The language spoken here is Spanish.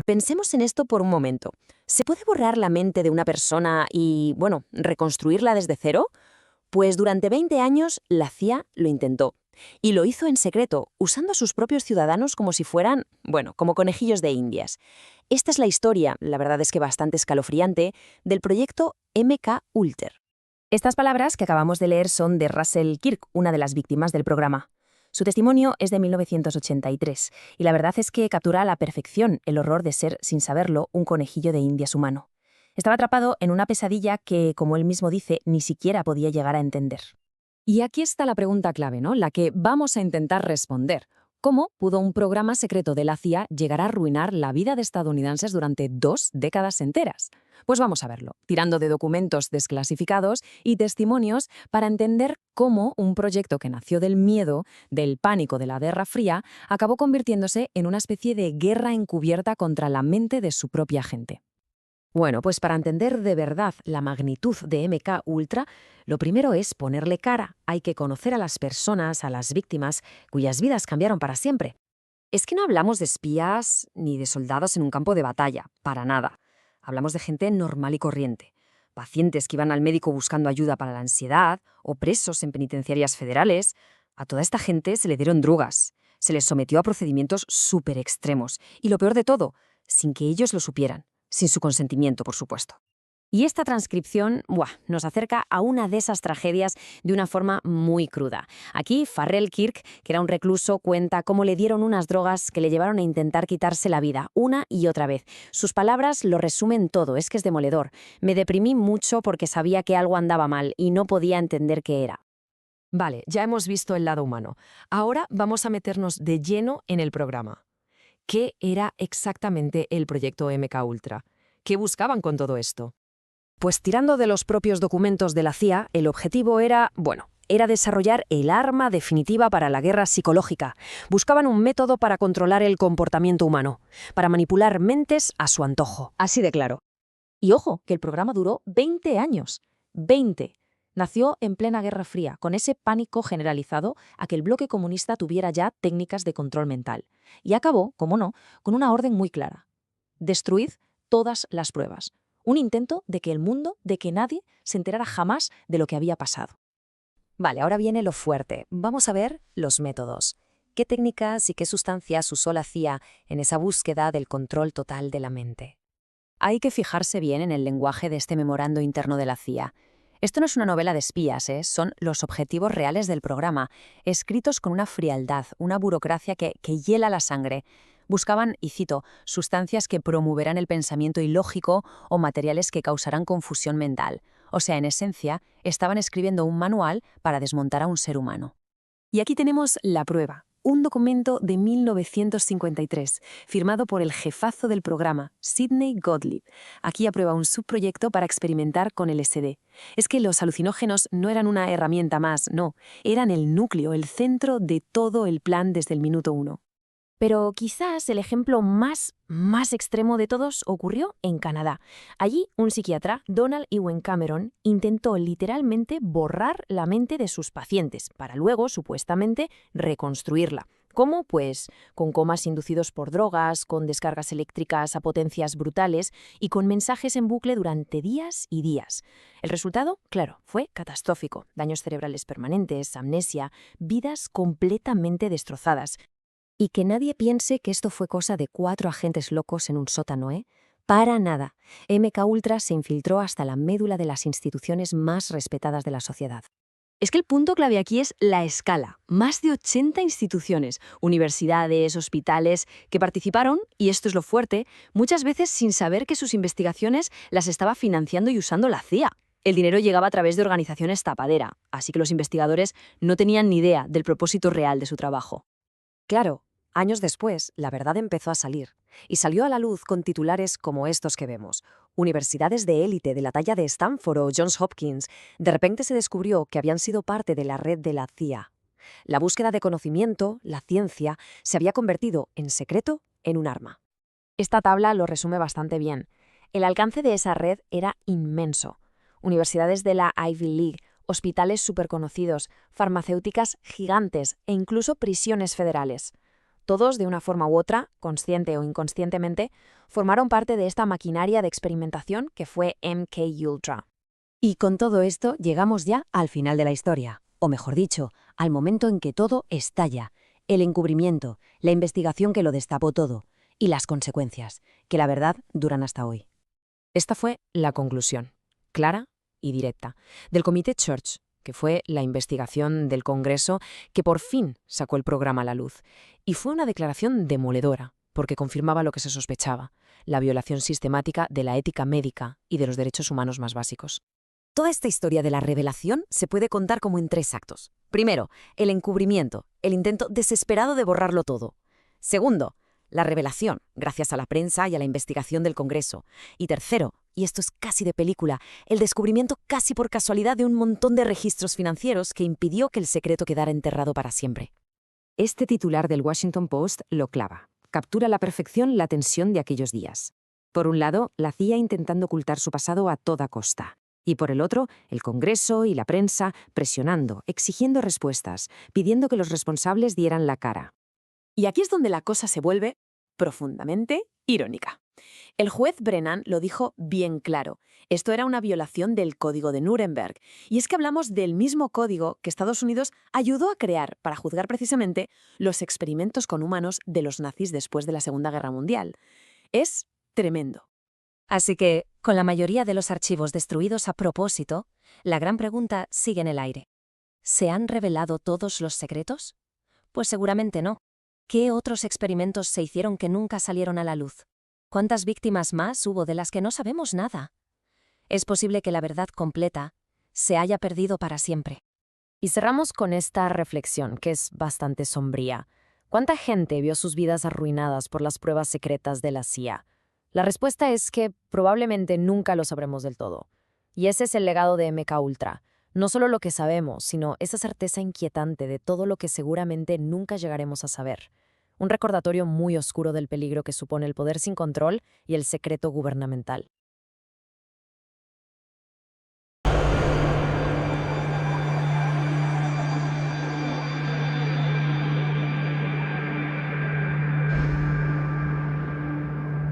pensemos en esto por un momento. ¿Se puede borrar la mente de una persona y, bueno, reconstruirla desde cero? Pues durante 20 años la CIA lo intentó. Y lo hizo en secreto, usando a sus propios ciudadanos como si fueran, bueno, como conejillos de indias. Esta es la historia, la verdad es que bastante escalofriante, del proyecto MK Ultra. Estas palabras que acabamos de leer son de Russell Kirk, una de las víctimas del programa. Su testimonio es de 1983, y la verdad es que captura a la perfección el horror de ser, sin saberlo, un conejillo de indias humano. Estaba atrapado en una pesadilla que, como él mismo dice, ni siquiera podía llegar a entender. Y aquí está la pregunta clave, ¿no? La que vamos a intentar responder. ¿Cómo pudo un programa secreto de la CIA llegar a arruinar la vida de estadounidenses durante 2 décadas enteras? Pues vamos a verlo, tirando de documentos desclasificados y testimonios para entender cómo un proyecto que nació del miedo, del pánico de la Guerra Fría, acabó convirtiéndose en una especie de guerra encubierta contra la mente de su propia gente. Bueno, pues para entender de verdad la magnitud de MK Ultra, lo primero es ponerle cara. Hay que conocer a las personas, a las víctimas, cuyas vidas cambiaron para siempre. Es que no hablamos de espías ni de soldados en un campo de batalla, para nada. Hablamos de gente normal y corriente. Pacientes que iban al médico buscando ayuda para la ansiedad o presos en penitenciarias federales. A toda esta gente se le dieron drogas. Se les sometió a procedimientos súper extremos. Y lo peor de todo, sin que ellos lo supieran. Sin su consentimiento, por supuesto. Y esta transcripción, nos acerca a una de esas tragedias de una forma muy cruda. Aquí, Farrell Kirk, que era un recluso, cuenta cómo le dieron unas drogas que le llevaron a intentar quitarse la vida, una y otra vez. Sus palabras lo resumen todo, es que es demoledor. Me deprimí mucho porque sabía que algo andaba mal y no podía entender qué era. Vale, ya hemos visto el lado humano. Ahora vamos a meternos de lleno en el programa. ¿Qué era exactamente el proyecto MK Ultra? ¿Qué buscaban con todo esto? Pues tirando de los propios documentos de la CIA, el objetivo era desarrollar el arma definitiva para la guerra psicológica. Buscaban un método para controlar el comportamiento humano, para manipular mentes a su antojo. Así de claro. Y ojo, que el programa duró 20 años. 20. Nació en plena Guerra Fría, con ese pánico generalizado a que el bloque comunista tuviera ya técnicas de control mental. Y acabó, como no, con una orden muy clara. Destruid todas las pruebas. Un intento de que el mundo, de que nadie se enterara jamás de lo que había pasado. Vale, ahora viene lo fuerte. Vamos a ver los métodos. ¿Qué técnicas y qué sustancias usó la CIA en esa búsqueda del control total de la mente? Hay que fijarse bien en el lenguaje de este memorando interno de la CIA. Esto no es una novela de espías, son los objetivos reales del programa, escritos con una frialdad, una burocracia que hiela la sangre. Buscaban, y cito, sustancias que promoverán el pensamiento ilógico o materiales que causarán confusión mental. O sea, en esencia, estaban escribiendo un manual para desmontar a un ser humano. Y aquí tenemos la prueba. Un documento de 1953, firmado por el jefazo del programa, Sidney Gottlieb. Aquí aprueba un subproyecto para experimentar con LSD. Es que los alucinógenos no eran una herramienta más, no. Eran el núcleo, el centro de todo el plan desde el minuto 1. Pero quizás el ejemplo más extremo de todos ocurrió en Canadá. Allí, un psiquiatra, Donald Ewen Cameron, intentó literalmente borrar la mente de sus pacientes para luego, supuestamente, reconstruirla. ¿Cómo? Pues con comas inducidos por drogas, con descargas eléctricas a potencias brutales y con mensajes en bucle durante días y días. El resultado, claro, fue catastrófico. Daños cerebrales permanentes, amnesia, vidas completamente destrozadas. Y que nadie piense que esto fue cosa de 4 agentes locos en un sótano, ¿eh? Para nada. MK Ultra se infiltró hasta la médula de las instituciones más respetadas de la sociedad. Es que el punto clave aquí es la escala. Más de 80 instituciones, universidades, hospitales, que participaron, y esto es lo fuerte, muchas veces sin saber que sus investigaciones las estaba financiando y usando la CIA. El dinero llegaba a través de organizaciones tapadera, así que los investigadores no tenían ni idea del propósito real de su trabajo. Claro, años después, la verdad empezó a salir, y salió a la luz con titulares como estos que vemos. Universidades de élite de la talla de Stanford o Johns Hopkins, de repente se descubrió que habían sido parte de la red de la CIA. La búsqueda de conocimiento, la ciencia, se había convertido, en secreto, en un arma. Esta tabla lo resume bastante bien. El alcance de esa red era inmenso. Universidades de la Ivy League, hospitales superconocidos, farmacéuticas gigantes e incluso prisiones federales. Todos, de una forma u otra, consciente o inconscientemente, formaron parte de esta maquinaria de experimentación que fue MK Ultra. Y con todo esto llegamos ya al final de la historia, o mejor dicho, al momento en que todo estalla, el encubrimiento, la investigación que lo destapó todo, y las consecuencias, que la verdad duran hasta hoy. Esta fue la conclusión, clara y directa, del Comité Church, que fue la investigación del Congreso que por fin sacó el programa a la luz. Y fue una declaración demoledora, porque confirmaba lo que se sospechaba, la violación sistemática de la ética médica y de los derechos humanos más básicos. Toda esta historia de la revelación se puede contar como en 3 actos. Primero, el encubrimiento, el intento desesperado de borrarlo todo. Segundo, la revelación, gracias a la prensa y a la investigación del Congreso. Y tercero, y esto es casi de película, el descubrimiento casi por casualidad de un montón de registros financieros que impidió que el secreto quedara enterrado para siempre. Este titular del Washington Post lo clava. Captura a la perfección la tensión de aquellos días. Por un lado, la CIA intentando ocultar su pasado a toda costa. Y por el otro, el Congreso y la prensa presionando, exigiendo respuestas, pidiendo que los responsables dieran la cara. Y aquí es donde la cosa se vuelve profundamente irónica. El juez Brennan lo dijo bien claro. Esto era una violación del Código de Nuremberg. Y es que hablamos del mismo código que Estados Unidos ayudó a crear para juzgar precisamente los experimentos con humanos de los nazis después de la Segunda Guerra Mundial. Es tremendo. Así que, con la mayoría de los archivos destruidos a propósito, la gran pregunta sigue en el aire. ¿Se han revelado todos los secretos? Pues seguramente no. ¿Qué otros experimentos se hicieron que nunca salieron a la luz? ¿Cuántas víctimas más hubo de las que no sabemos nada? Es posible que la verdad completa se haya perdido para siempre. Y cerramos con esta reflexión, que es bastante sombría. ¿Cuánta gente vio sus vidas arruinadas por las pruebas secretas de la CIA? La respuesta es que probablemente nunca lo sabremos del todo. Y ese es el legado de MK Ultra. No solo lo que sabemos, sino esa certeza inquietante de todo lo que seguramente nunca llegaremos a saber. Un recordatorio muy oscuro del peligro que supone el poder sin control y el secreto gubernamental.